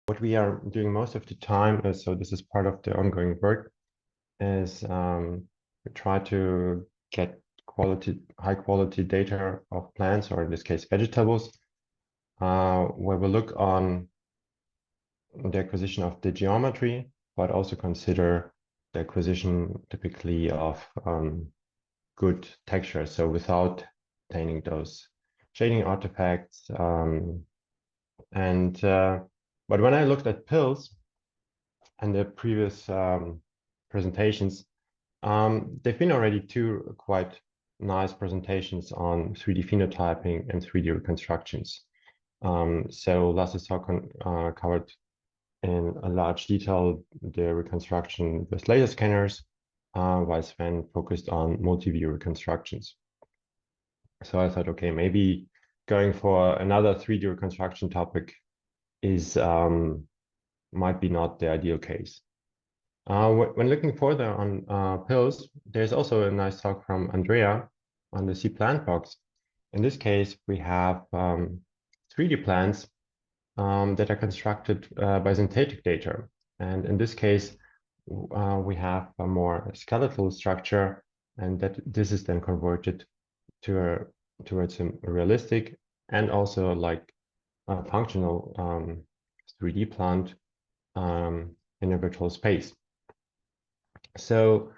What we are doing most of the time is, so this is part of the ongoing work, is we try to get high quality data of plants, or in this case, vegetables, where we look on the acquisition of the geometry, but also consider the acquisition typically of good texture. So without obtaining those shading artifacts. But when I looked at pills and the previous presentations, there've been already two quite nice presentations on 3D phenotyping and 3D reconstructions. So Lasse's talk covered in a large detail the reconstruction with laser scanners, while Sven focused on multi-view reconstructions. So I thought, okay, maybe going for another 3D reconstruction topic is might be not the ideal case. When looking further on pills, there's also a nice talk from Andrea on the C plant box. In this case, we have 3D plants that are constructed by synthetic data. And in this case, we have a more skeletal structure, and that this is then converted towards a realistic and also like a functional 3D plant in a virtual space. So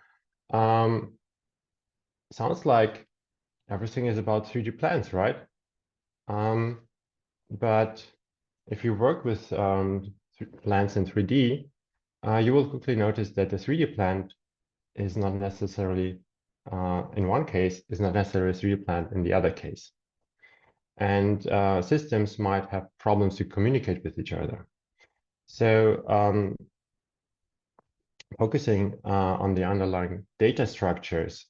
sounds like everything is about 3D plants, right? But if you work with plants in 3D, you will quickly notice that the 3D plant is not necessarily, in one case, is not necessarily a 3D plant in the other case. And systems might have problems to communicate with each other. So focusing on the underlying data structures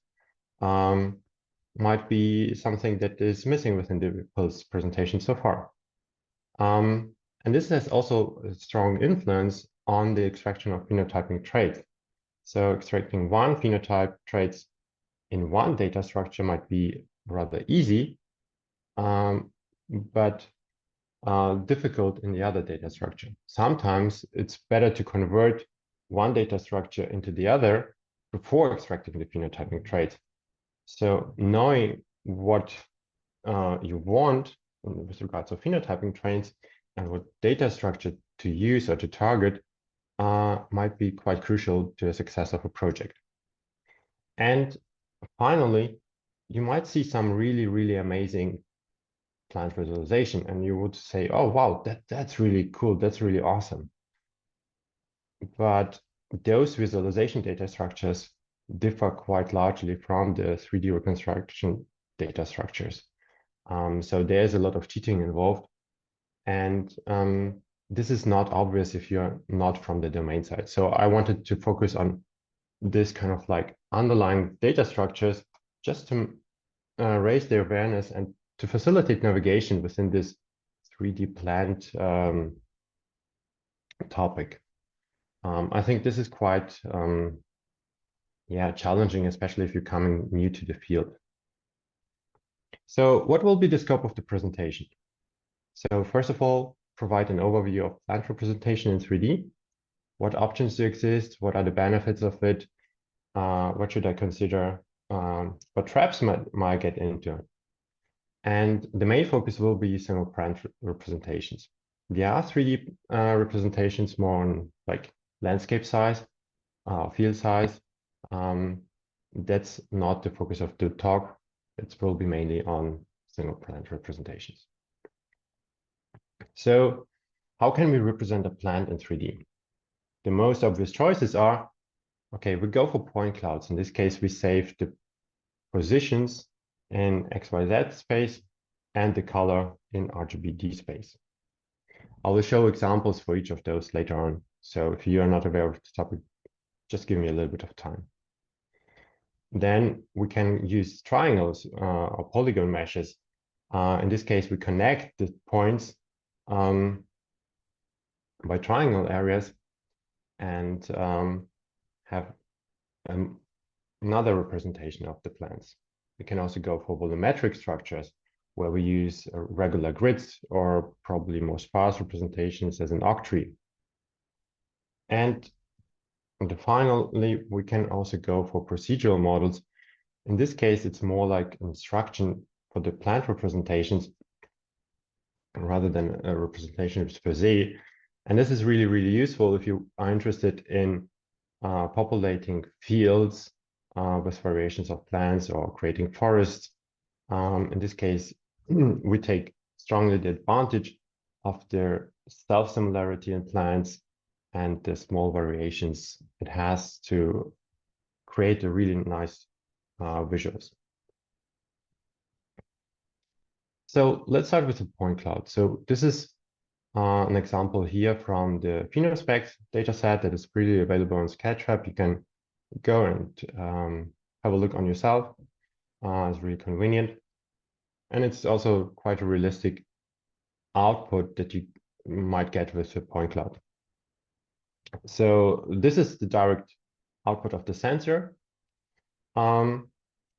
might be something that is missing within the Pulse presentation so far. And this has also a strong influence on the extraction of phenotyping traits. So extracting one phenotype traits in one data structure might be rather easy, but difficult in the other data structure. Sometimes it's better to convert one data structure into the other before extracting the phenotyping traits. So knowing what you want with regards to phenotyping traits and what data structure to use or to target might be quite crucial to the success of a project. And finally, you might see some really, really amazing plant visualization, and you would say, oh, wow, that's really cool. That's really awesome. But those visualization data structures differ quite largely from the 3D reconstruction data structures. So there's a lot of cheating involved. And this is not obvious if you're not from the domain side. So I wanted to focus on this kind of like underlying data structures just to raise the awareness and to facilitate navigation within this 3D plant topic. I think this is quite challenging, especially if you're coming new to the field. So what will be the scope of the presentation? So first of all, provide an overview of plant representation in 3D. What options do exist? What are the benefits of it? What should I consider? What traps might get into? And the main focus will be single plant representations. There are 3D representations more on like landscape size, field size. That's not the focus of the talk. It will be mainly on single plant representations. So how can we represent a plant in 3D? The most obvious choices are, okay, we go for point clouds. In this case, we save the positions in XYZ space and the color in RGBD space. I will show examples for each of those later on. So if you are not aware of the topic, just give me a little bit of time. Then we can use triangles or polygon meshes. In this case, we connect the points by triangle areas and have another representation of the plants. We can also go for volumetric structures where we use regular grids or probably more sparse representations as an octree And finally, we can also go for procedural models. In this case, it's more like instruction for the plant representations rather than a representation per se. And this is really, really useful if you are interested in populating fields with variations of plants or creating forests. In this case, we take strongly the advantage of their self-similarity in plants and the small variations it has to create a really nice visuals. So let's start with the point cloud. So this is an example here from the PhenoSpecs dataset that is freely available on Sketchup. You can go and have a look on yourself. It's really convenient. And it's also quite a realistic output that you might get with the point cloud. So this is the direct output of the sensor. And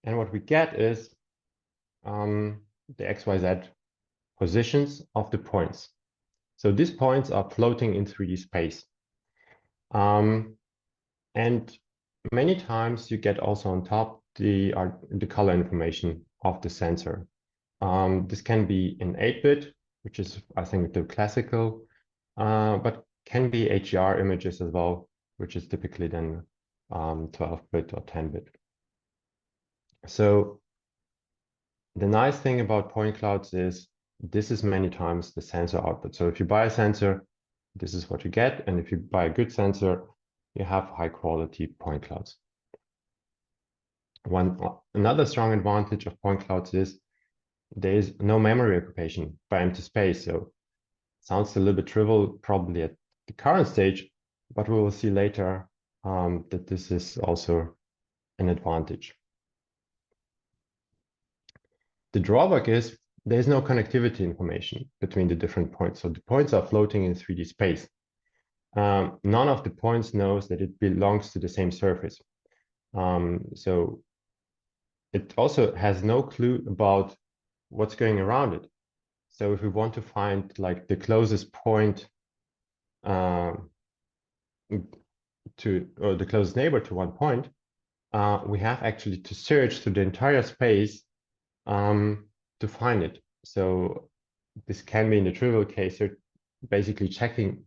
what we get is the XYZ positions of the points. So these points are floating in 3D space. And many times you get also on top the color information of the sensor. This can be in 8-bit, which is, I think, the classical, but can be HDR images as well, which is typically then 12-bit or 10-bit. So the nice thing about point clouds is this is many times the sensor output. So if you buy a sensor, this is what you get. And if you buy a good sensor, you have high quality point clouds. Another strong advantage of point clouds is there is no memory occupation by empty space. So it sounds a little bit trivial probably at the current stage, but we will see later that this is also an advantage. The drawback is there's no connectivity information between the different points. So the points are floating in 3D space. None of the points knows that it belongs to the same surface. So it also has no clue about what's going around it. So if we want to find like the closest point or the closest neighbor to one point, we have actually to search through the entire space to find it. So this can be in the trivial case, you're basically checking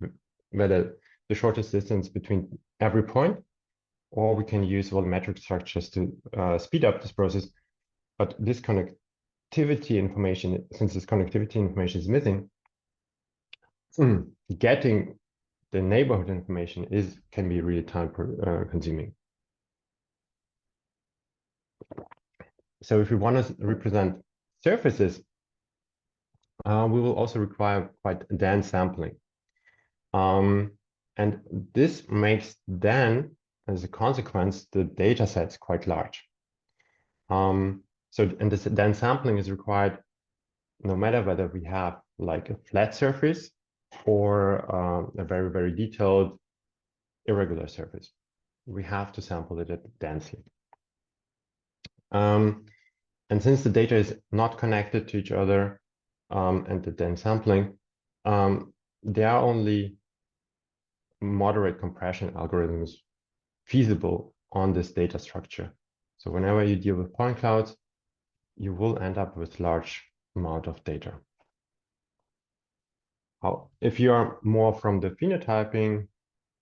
whether the shortest distance between every point, or we can use volumetric structures to speed up this process. But this connectivity information, since this connectivity information is missing, getting the neighborhood information can be really time consuming. So if we want to represent surfaces, we will also require quite dense sampling. And this makes then, as a consequence, the data sets quite large. And this dense sampling is required no matter whether we have like a flat surface or a very, very detailed irregular surface. We have to sample it densely. And since the data is not connected to each other and the dense sampling, there are only moderate compression algorithms feasible on this data structure. So whenever you deal with point clouds, you will end up with large amount of data. If you are more from the phenotyping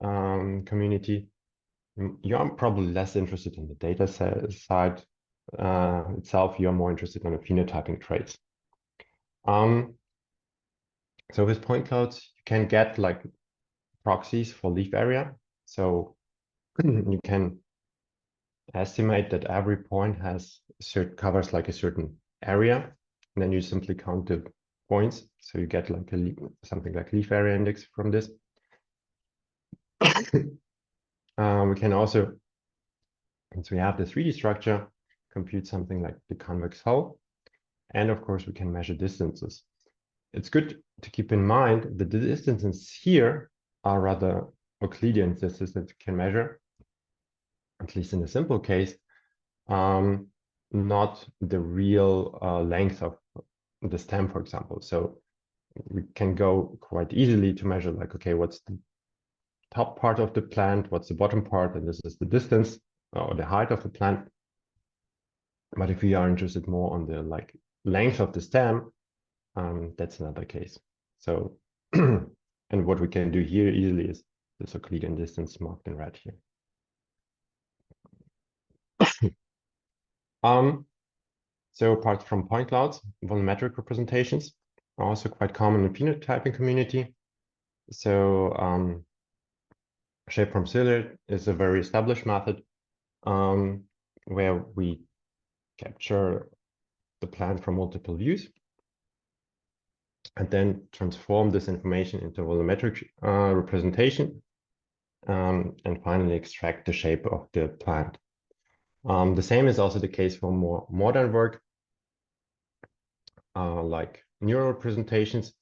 community, you are probably less interested in the data side itself. You are more interested in the phenotyping traits. So with point clouds, you can get like proxies for leaf area. So you can estimate that every point covers like a certain area, and then you simply count the points. So you get like something like leaf area index from this. We can also, since we have the 3D structure, compute something like the convex hull. And of course, we can measure distances. It's good to keep in mind that the distances here are rather Euclidean distances that we can measure, at least in a simple case, not the real length of the stem, for example. So we can go quite easily to measure like, okay, what's the top part of the plant, what's the bottom part, and this is the distance or the height of the plant. But if we are interested more on the length of the stem, that's another case. So, and what we can do here easily is the Euclidean distance marked in red here. So apart from point clouds, volumetric representations are also quite common in the phenotyping community. So shape from silhouette is a very established method where we capture the plant from multiple views and then transform this information into volumetric representation and finally extract the shape of the plant. The same is also the case for more modern work, like neural representations.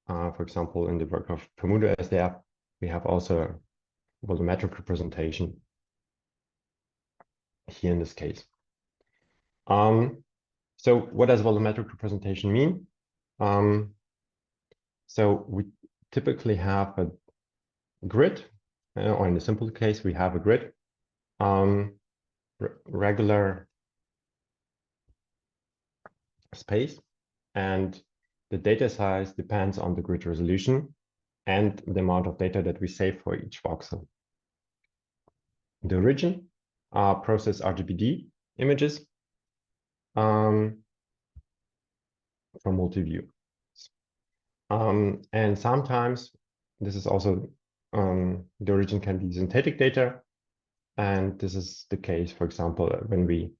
For example, in the work of Bermuda SDF, we have also a volumetric representation here in this case. So what does volumetric representation mean? So we typically have a grid, or in the simple case, we have a grid, regular space, and the data size depends on the grid resolution and the amount of data that we save for each voxel. The origin process RGBD images from multi-view. And sometimes this is also, the origin can be synthetic data. And this is the case, for example, when we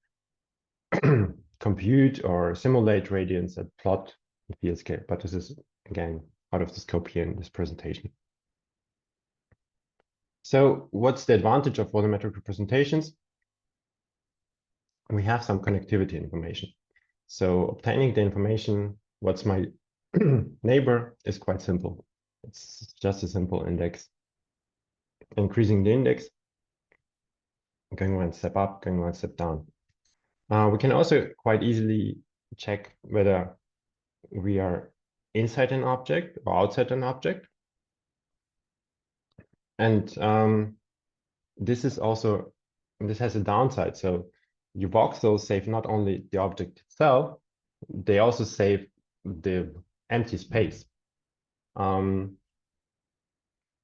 compute or simulate radiance at plot in field scale. But this is, again, out of the scope here in this presentation. So what's the advantage of volumetric representations? We have some connectivity information. So obtaining the information, what's my neighbor, is quite simple. It's just a simple index. Increasing the index, going one step up, going one step down. We can also quite easily check whether we are inside an object or outside an object. And this has a downside. So your voxels save not only the object itself, they also save the empty space.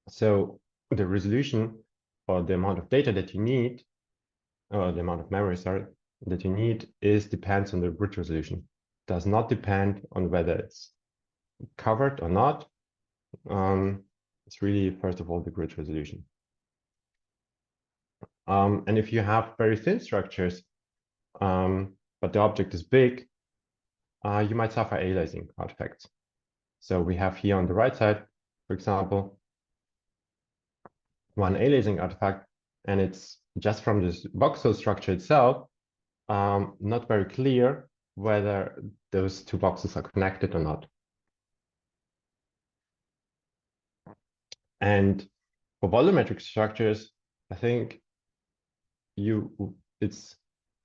So the resolution or the amount of data that you need, or the amount of memory, sorry, that you need depends on the grid resolution. Does not depend on whether it's covered or not. It's really, first of all, the grid resolution. And if you have very thin structures, but the object is big, you might suffer aliasing artifacts. So we have here on the right side, for example, one aliasing artifact, and it's just from this voxel structure itself, not very clear whether those two voxels are connected or not. And for volumetric structures, I think it's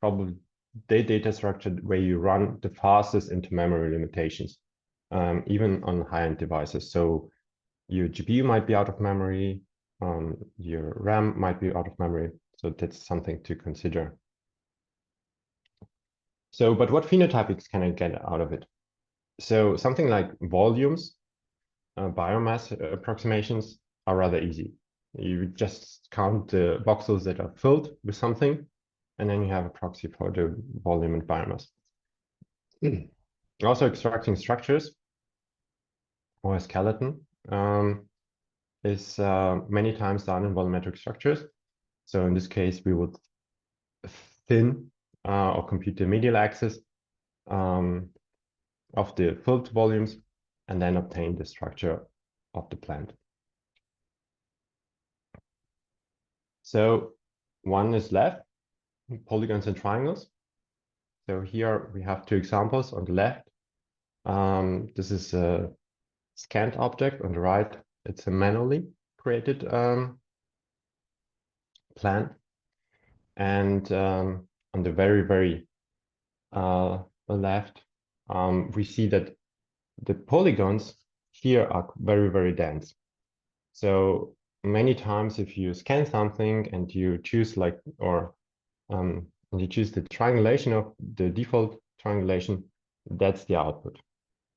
probably the data structure where you run the fastest into memory limitations, even on high-end devices. So your GPU might be out of memory, your RAM might be out of memory. So that's something to consider. So, but what phenotypics can I get out of it? So something like volumes, biomass approximations are rather easy. You just count the voxels that are filled with something, and then you have a proxy for the volume and biomass. Also extracting structures or a skeleton is many times done in volumetric structures. So in this case, we would thin or compute the medial axis of the filled volumes and then obtain the structure of the plant. So one is left, polygons and triangles. So here we have two examples on the left. This is a scanned object. On the right, it's a manually created plant. And on the very left, we see that the polygons here are very dense. So many times if you scan something and you choose and you choose the triangulation of the default triangulation, that's the output.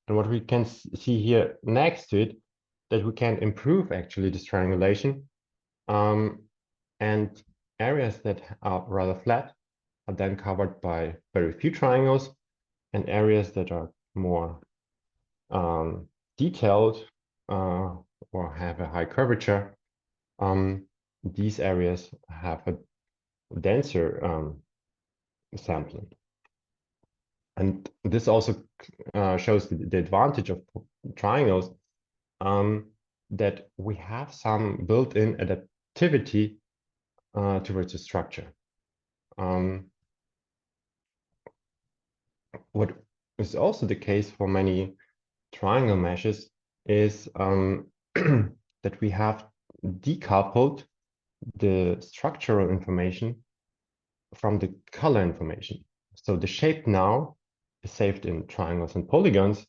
And what we can see here next to it, that we can improve actually this triangulation, and areas that are rather flat are then covered by very few triangles, and areas that are more detailed or have a high curvature, these areas have a denser sampling. And this also shows the advantage of triangles, that we have some built-in adaptivity towards the structure. What is also the case for many triangle meshes is that we have decoupled the structural information from the color information. So the shape now is saved in triangles and polygons,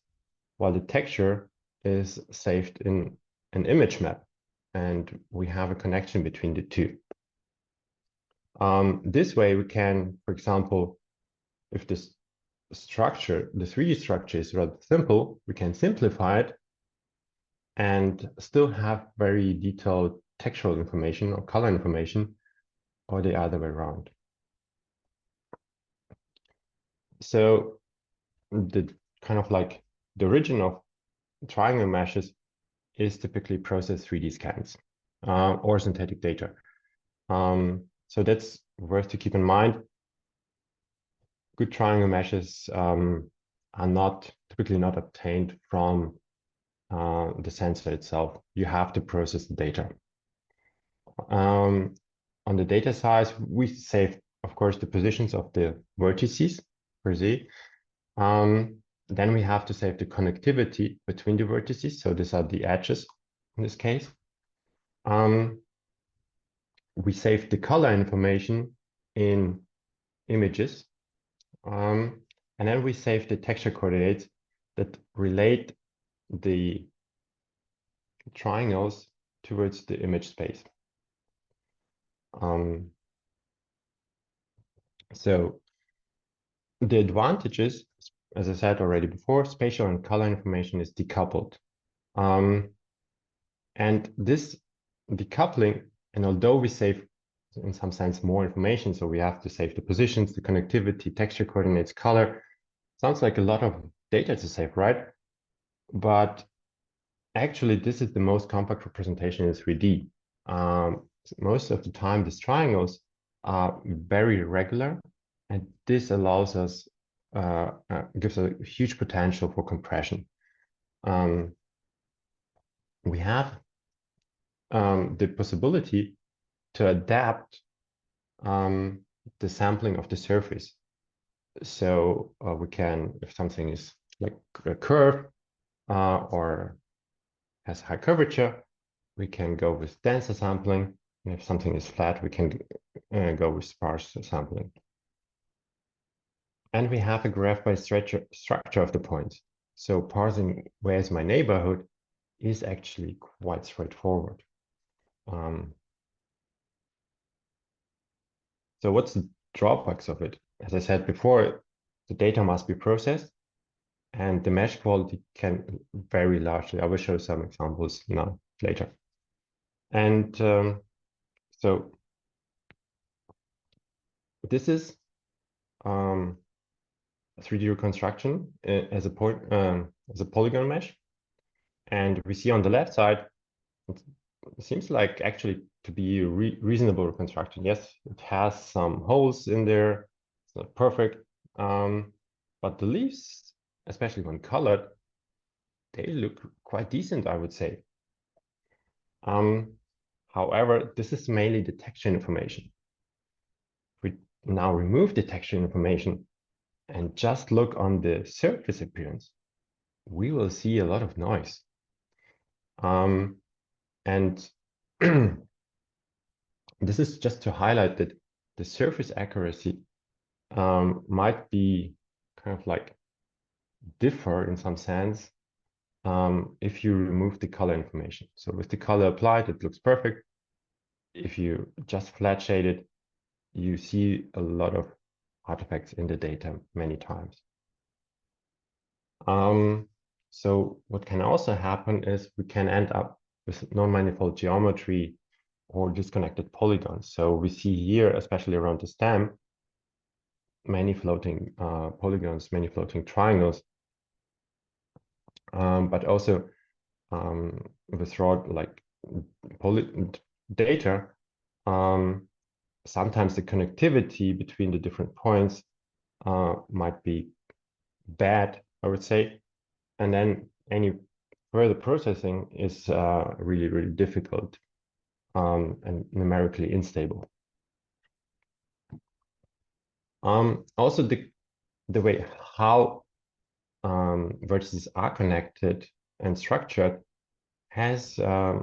while the texture is saved in an image map. And we have a connection between the two. This way we can, for example, if this structure, the 3D structure is rather simple, we can simplify it and still have very detailed textual information or color information, or the other way around. So the kind of like the origin of triangle meshes is typically process 3D scans or synthetic data. So that's worth to keep in mind. Good triangle meshes are typically not obtained from the sensor itself. You have to process the data. On the data side, we save, of course, the positions of the vertices per se. Then we have to save the connectivity between the vertices. So these are the edges in this case. We save the color information in images. And then we save the texture coordinates that relate the triangles towards the image space. So the advantages, as I said already before, spatial and color information is decoupled. And this decoupling, and although we save in some sense more information, so we have to save the positions, the connectivity, texture coordinates, color, sounds like a lot of data to save, right? But actually, this is the most compact representation in 3D. Most of the time, these triangles are very regular, and this allows us, gives a huge potential for compression. We have the possibility to adapt the sampling of the surface. So we can, if something is like a curve or has high curvature, we can go with denser sampling. And if something is flat, we can go with sparse sampling. And we have a graph by structure of the points. So parsing where's my neighborhood is actually quite straightforward. So what's the drawbacks of it? As I said before, the data must be processed and the mesh quality can vary largely. I will show some examples now later. And so this is 3D reconstruction as a polygon mesh. And we see on the left side, it seems like actually to be a reasonable reconstruction. Yes, it has some holes in there. It's not perfect. But the leaves, especially when colored, they look quite decent, I would say. However, this is mainly the texture information. We now remove the texture information and just look on the surface appearance, we will see a lot of noise. And this is just to highlight that the surface accuracy might be kind of like differ in some sense if you remove the color information. So with the color applied, it looks perfect. If you just flat shade it, you see a lot of artifacts in the data many times. So what can also happen is we can end up with non-manifold geometry or disconnected polygons. So we see here, especially around the stem, many floating polygons, many floating triangles, but also with raw like data, sometimes the connectivity between the different points might be bad, I would say, and then any further processing is really, really difficult and numerically unstable. Also, the way how vertices are connected and structured has a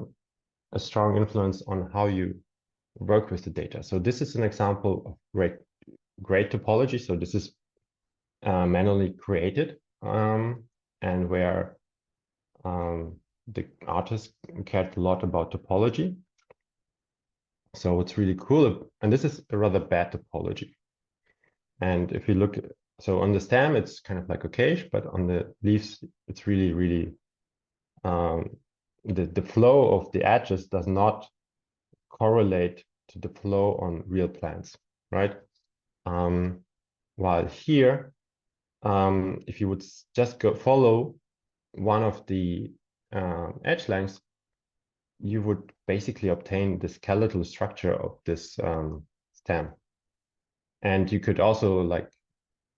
strong influence on how you work with the data. So this is an example of great topology. So this is manually created and where the artist cared a lot about topology. So it's really cool. And this is a rather bad topology. And if you look, so on the stem, it's kind of like okayish, but on the leaves, it's really, really, the flow of the edges does not correlate to the flow on real plants, right? While here, if you would just go follow one of the edge lengths, you would basically obtain the skeletal structure of this stem. And you could also, like,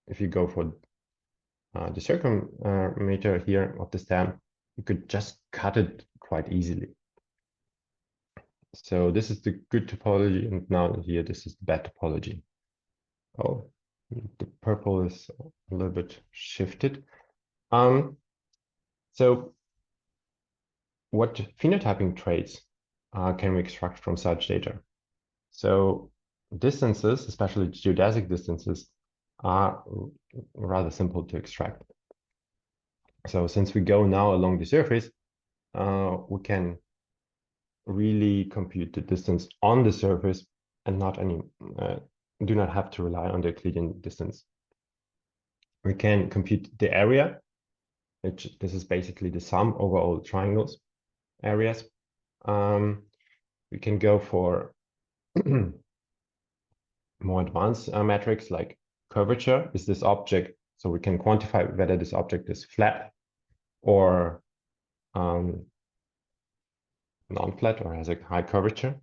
if you go for the circummeter here of the stem, you could just cut it quite easily. So this is the good topology, and now here this is the bad topology. Oh, the purple is a little bit shifted. So what phenotyping traits can we extract from such data? So distances, especially geodesic distances, are rather simple to extract. So since we go now along the surface, we can really compute the distance on the surface and do not have to rely on the Euclidean distance. We can compute the area, which this is basically the sum over all triangles areas. We can go for more advanced metrics like curvature. Is this object, so we can quantify whether this object is flat or non-flat or has a high curvature.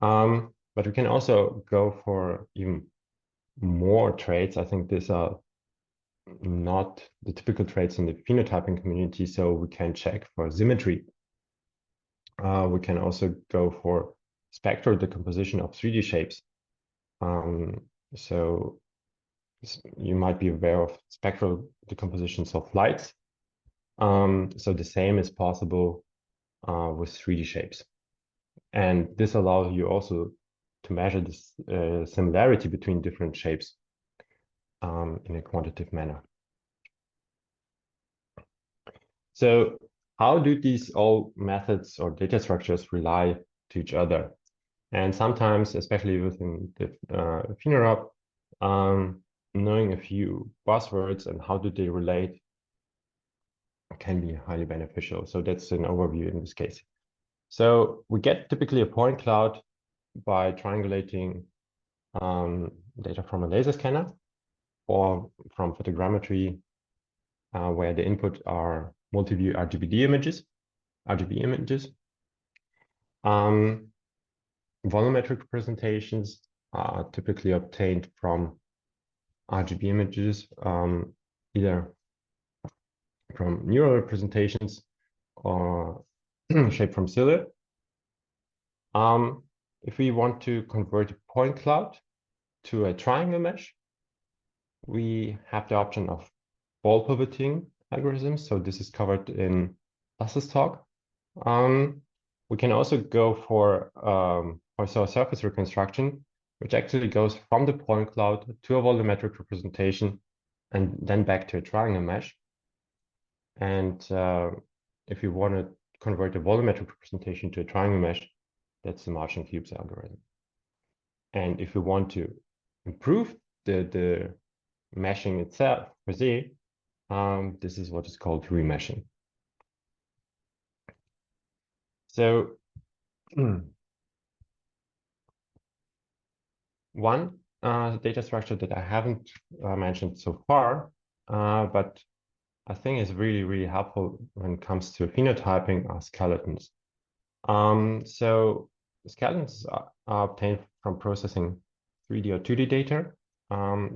But we can also go for even more traits. I think these are not the typical traits in the phenotyping community, so we can check for symmetry. We can also go for spectral decomposition of 3D shapes. So you might be aware of spectral decompositions of lights. So the same is possible with 3D shapes. And this allows you also to measure this similarity between different shapes in a quantitative manner. So how do these all methods or data structures rely to each other? And sometimes, especially within the PhenoRob, knowing a few buzzwords and how do they relate can be highly beneficial. So that's an overview in this case. So we get typically a point cloud by triangulating data from a laser scanner or from photogrammetry, where the input are multi-view RGB images. Volumetric representations are typically obtained from RGB images, either from neural representations or shape from silhouette. If we want to convert a point cloud to a triangle mesh, we have the option of ball pivoting algorithms. So this is covered in Lasse's talk. We can also go for surface reconstruction, which actually goes from the point cloud to a volumetric representation and then back to a triangle mesh. And if you want to convert a volumetric representation to a triangle mesh, that's the Marching cubes algorithm. And if you want to improve the meshing itself per se, this is what is called remeshing. So one data structure that I haven't mentioned so far, but I think is really, really helpful when it comes to phenotyping are skeletons. So skeletons are obtained from processing 3D or 2D data.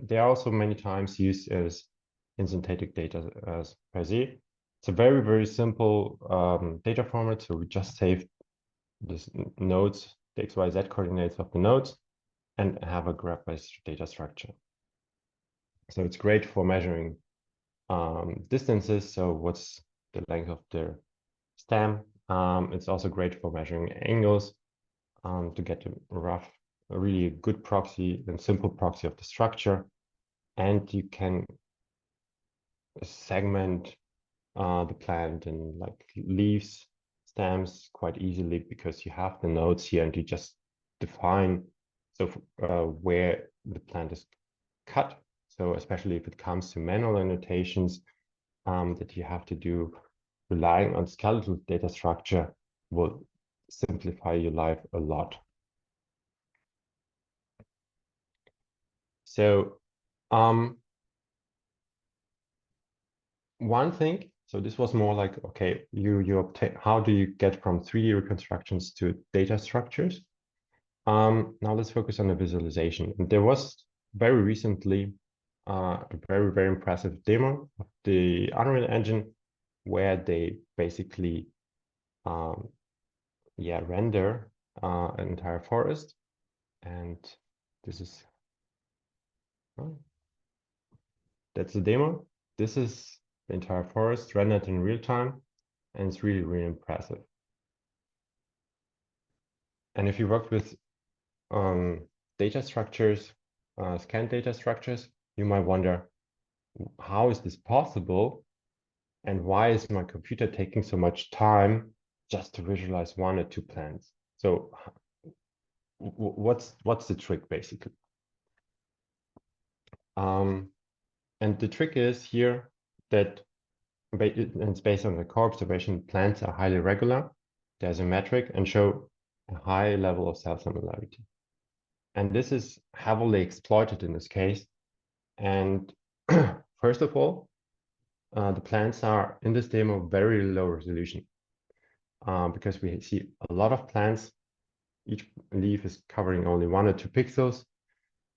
They are also many times used as in synthetic data as per se. It's a very, very simple data format. So we just save this nodes, the XYZ coordinates of the nodes, and have a graph-based data structure. So it's great for measuring distances. So what's the length of the stem? It's also great for measuring angles to get a really good proxy and simple proxy of the structure. And you can segment the plant in like leaves, stems quite easily because you have the nodes here and you just define where the plant is cut. So especially if it comes to manual annotations that you have to do, relying on skeletal data structure will simplify your life a lot. So one thing, so this was more like, okay, you obtain, how do you get from 3D reconstructions to data structures? Now let's focus on the visualization. And there was very recently a very, very impressive demo of the Unreal Engine where they basically render an entire forest. And this is, that's the demo. This is the entire forest rendered in real time, and it's really, really impressive. And if you work with data structures, scanned data structures, you might wonder, how is this possible? And why is my computer taking so much time just to visualize one or two plants? So what's the trick basically? And the trick is here that it's based on the core observation, plants are highly regular, they're symmetric, and show a high level of cell similarity. And this is heavily exploited in this case. And first of all, the plants are in this demo very low resolution because we see a lot of plants. Each leaf is covering only 1 or 2 pixels.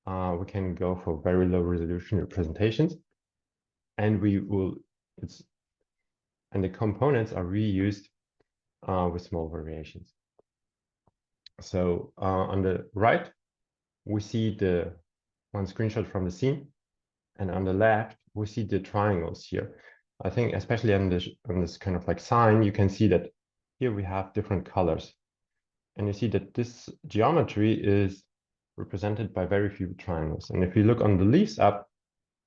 We can go for very low resolution representations, and and the components are reused with small variations. So on the right, we see the one screenshot from the scene, and on the left, we see the triangles here. I think especially on this kind of like sign, you can see that here we have different colors. And you see that this geometry is represented by very few triangles. And if you look on the leaves up,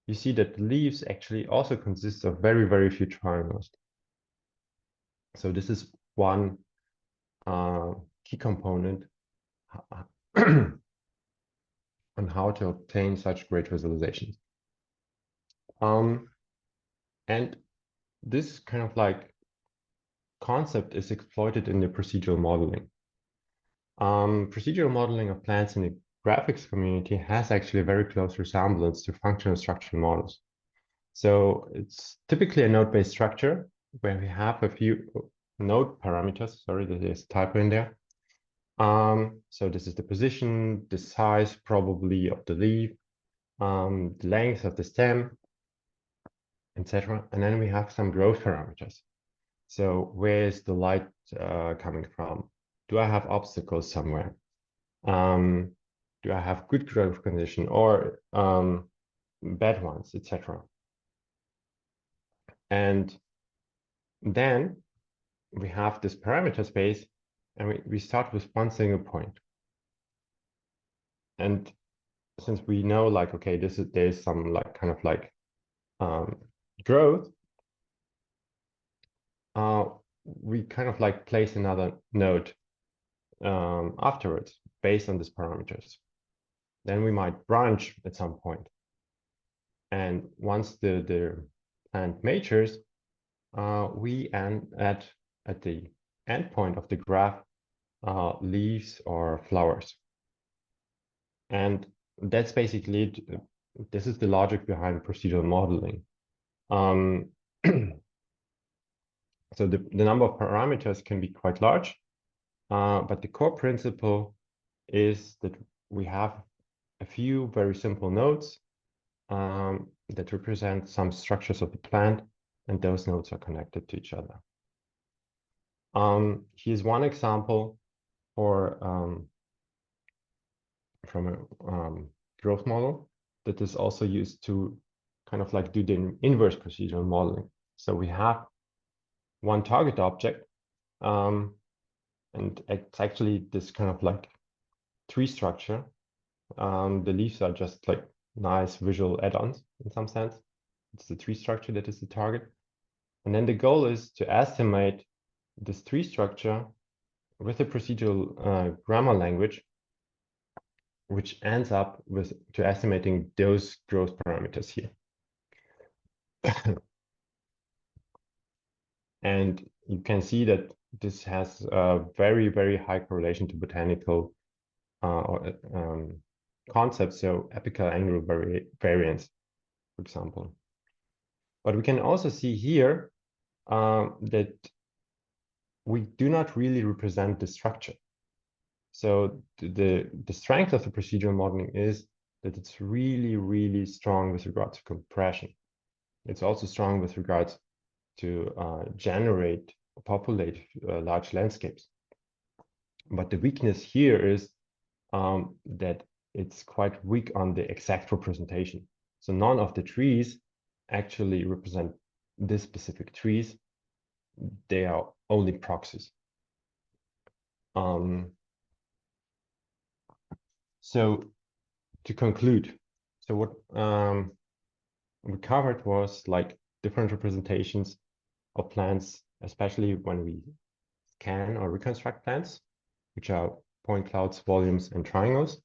you see that the leaves actually also consist of very, very few triangles. So this is one key component on how to obtain such great visualizations. And this kind of like concept is exploited in the procedural modeling. Procedural modeling of plants in the graphics community has actually a very close resemblance to functional structural models. So it's typically a node-based structure where we have a few node parameters. Sorry, there's a typo in there. So this is the position, the size probably of the leaf, the length of the stem, etc. And then we have some growth parameters. So where is the light coming from? Do I have obstacles somewhere? Do I have good growth condition or bad ones, etc. And then we have this parameter space, and we start with one single point. And since we know, like, okay, there's some like kind of like growth, we kind of like place another node afterwards based on these parameters. Then we might branch at some point. And once the plant matures, we add at the endpoint of the graph leaves or flowers. And that's basically, this is the logic behind procedural modeling. So the number of parameters can be quite large, but the core principle is that we have a few very simple nodes that represent some structures of the plant, and those nodes are connected to each other. Here's one example from a growth model that is also used to kind of like do the inverse procedural modeling. So we have one target object, and it's actually this kind of like tree structure. The leaves are just like nice visual add-ons in some sense. It's the tree structure that is the target. And then the goal is to estimate this tree structure with a procedural grammar language, which ends up to estimating those growth parameters here. And you can see that this has a very, very high correlation to botanical concepts, so apical angular variance, for example. But we can also see here that we do not really represent the structure. So the strength of the procedural modeling is that it's really, really strong with regards to compression. It's also strong with regards to populate large landscapes. But the weakness here is that it's quite weak on the exact representation. So none of the trees actually represent this specific trees. They are only proxies. So to conclude, so what we covered was like different representations of plants, especially when we scan or reconstruct plants, which are point clouds, volumes, and triangles.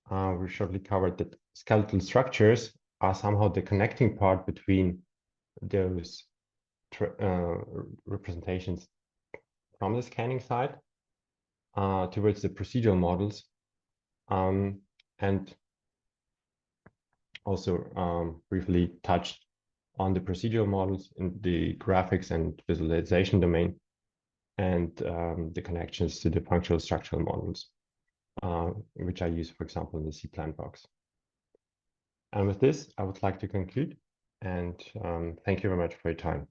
We shortly covered that skeletal structures are somehow the connecting part between those representations from the scanning side towards the procedural models, and also briefly touched on the procedural models in the graphics and visualization domain, and the connections to the functional structural models, which I use, for example, in the C plant box. And with this, I would like to conclude, and thank you very much for your time.